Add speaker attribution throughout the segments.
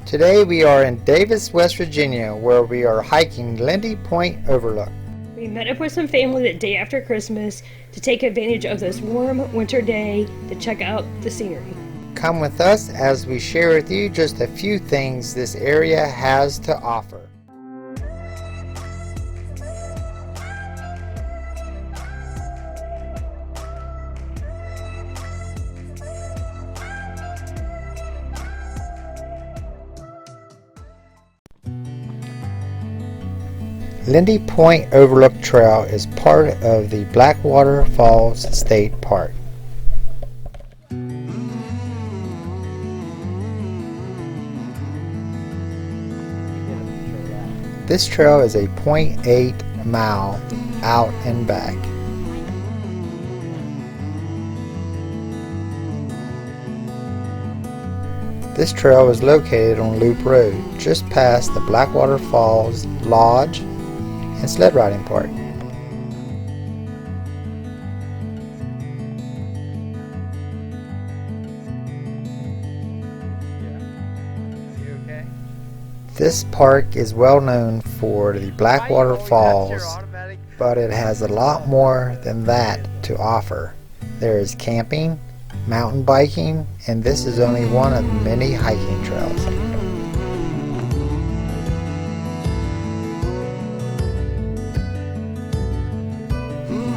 Speaker 1: Today we are in Davis, West Virginia, where we are hiking Lindy Point Overlook.
Speaker 2: We met up with some family the day after Christmas to take advantage of this warm winter day to check out the scenery.
Speaker 1: Come with us as we share with you just a few things this area has to offer. Lindy Point Overlook Trail is part of the Blackwater Falls State Park. This trail is a 0.8 mile out and back. This trail is located on Loop Road, just past the Blackwater Falls Lodge and Sled Riding Park. This park is well known for the Blackwater Falls, but it has a lot more than that to offer. There is camping, mountain biking, and this is only one of many hiking trails.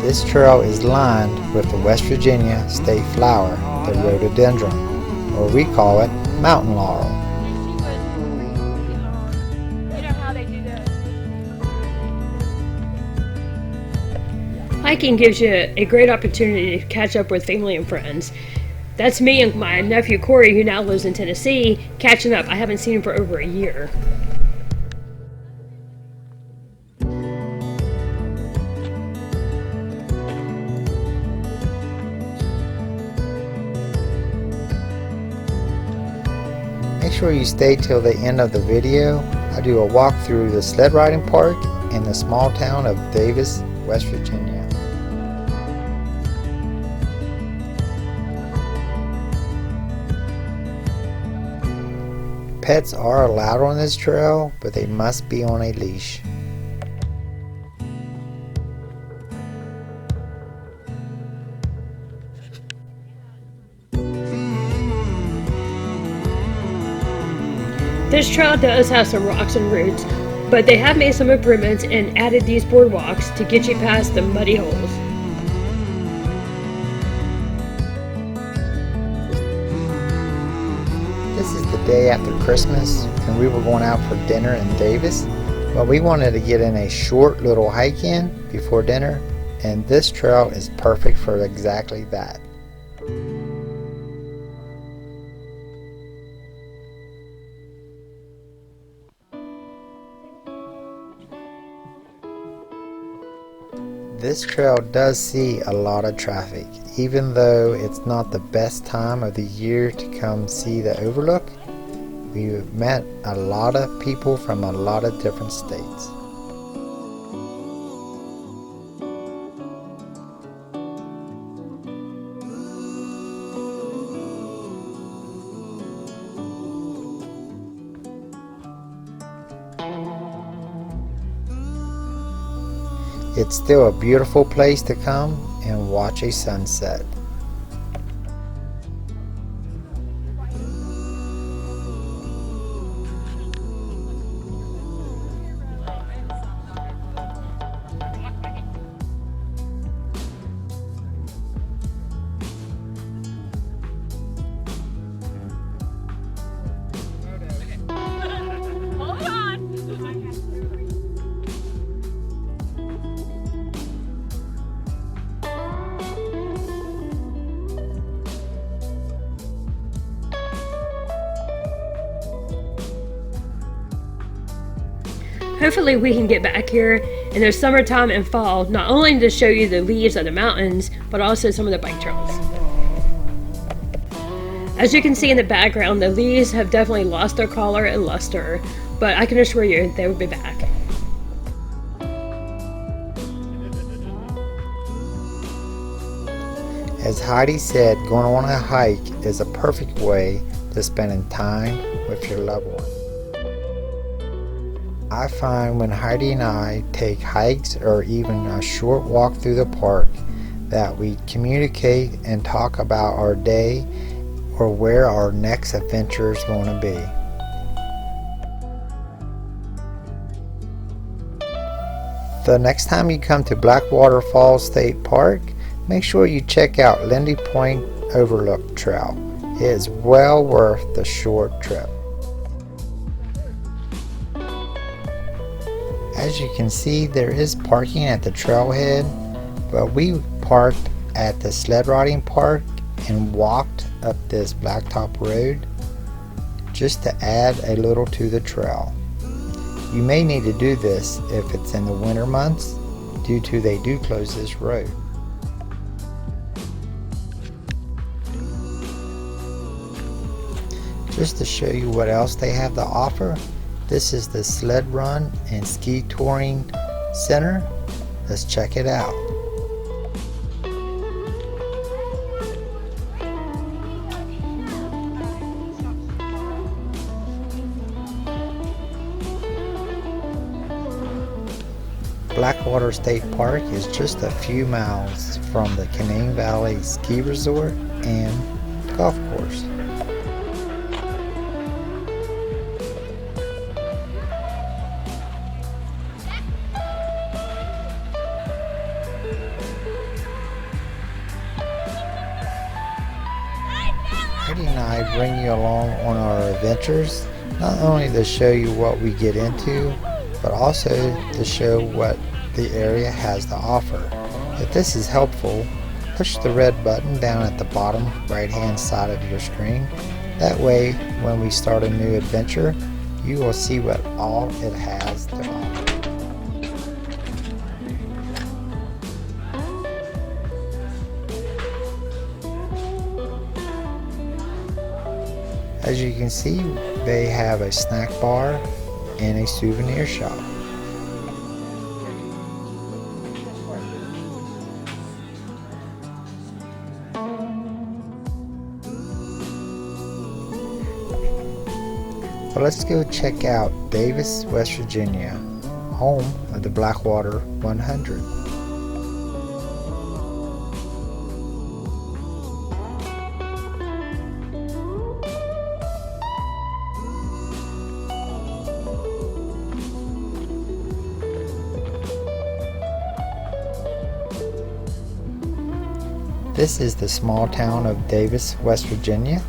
Speaker 1: This trail is lined with the West Virginia state flower, the rhododendron, or we call it mountain laurel.
Speaker 2: Hiking gives you a great opportunity to catch up with family and friends. That's me and my nephew Corey, who now lives in Tennessee, catching up. I haven't seen him for over a year.
Speaker 1: Make sure you stay till the end of the video. I do a walk through the Sled Riding Park in the small town of Davis, West Virginia. Pets are allowed on this trail, but they must be on a leash.
Speaker 2: This trail does have some rocks and roots, but they have made some improvements and added these boardwalks to get you past the muddy holes.
Speaker 1: This is the day after Christmas, and we were going out for dinner in Davis, but we wanted to get in a short little hike in before dinner, and this trail is perfect for exactly that. This trail does see a lot of traffic. Even though it's not the best time of the year to come see the overlook, we've met a lot of people from a lot of different states. It's still a beautiful place to come and watch a sunset.
Speaker 2: Hopefully we can get back here in the summertime and fall, not only to show you the leaves of the mountains, but also some of the bike trails. As you can see in the background, the leaves have definitely lost their color and luster, but I can assure you they will be back.
Speaker 1: As Heidi said, going on a hike is a perfect way to spending time with your loved one. I find when Heidi and I take hikes or even a short walk through the park that we communicate and talk about our day or where our next adventure is going to be. The next time you come to Blackwater Falls State Park, make sure you check out Lindy Point Overlook Trail. It is well worth the short trip. As you can see, there is parking at the trailhead, but we parked at the Sled Riding Park and walked up this blacktop road just to add a little to the trail. You may need to do this if it's in the winter months due to they do close this road. Just to show you what else they have to offer, this is the Sled Run and Ski Touring Center. Let's check it out. Blackwater State Park is just a few miles from the Canaan Valley Ski Resort and Golf Course. Heidi and I bring you along on our adventures, not only to show you what we get into, but also to show what the area has to offer. If this is helpful, push the red button down at the bottom right hand side of your screen. That way, when we start a new adventure, you will see what all it has to offer. As you can see, they have a snack bar and a souvenir shop. So let's go check out Davis, West Virginia, home of the Blackwater 100. This is the small town of Davis, West Virginia.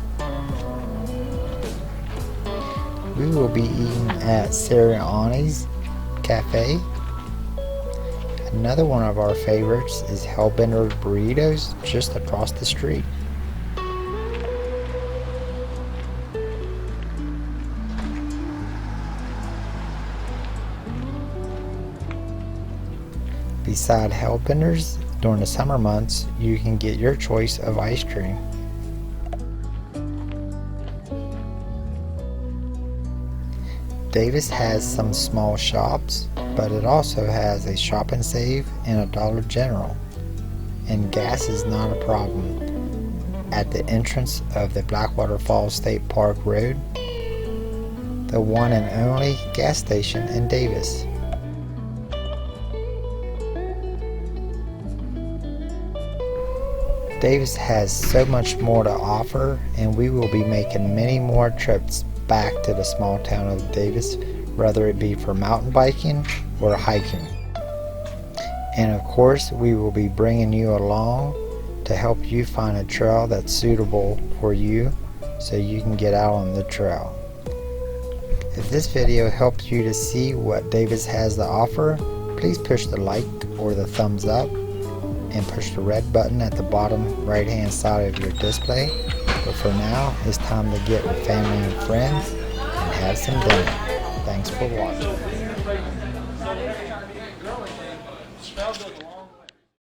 Speaker 1: We will be eating at Sirianni's Cafe. Another one of our favorites is Hellbender Burritos just across the street. Beside Hellbenders, during the summer months, you can get your choice of ice cream. Davis has some small shops, but it also has a Shop and Save and a Dollar General. And gas is not a problem. At the entrance of the Blackwater Falls State Park Road, the one and only gas station in Davis. Davis has so much more to offer, and we will be making many more trips back to the small town of Davis, whether it be for mountain biking or hiking. And of course, we will be bringing you along to help you find a trail that's suitable for you so you can get out on the trail. If this video helped you to see what Davis has to offer, please push the like or the thumbs up and push the red button at the bottom right hand side of your display. But for now, it's time to get with family and friends and have some dinner. Thanks for watching.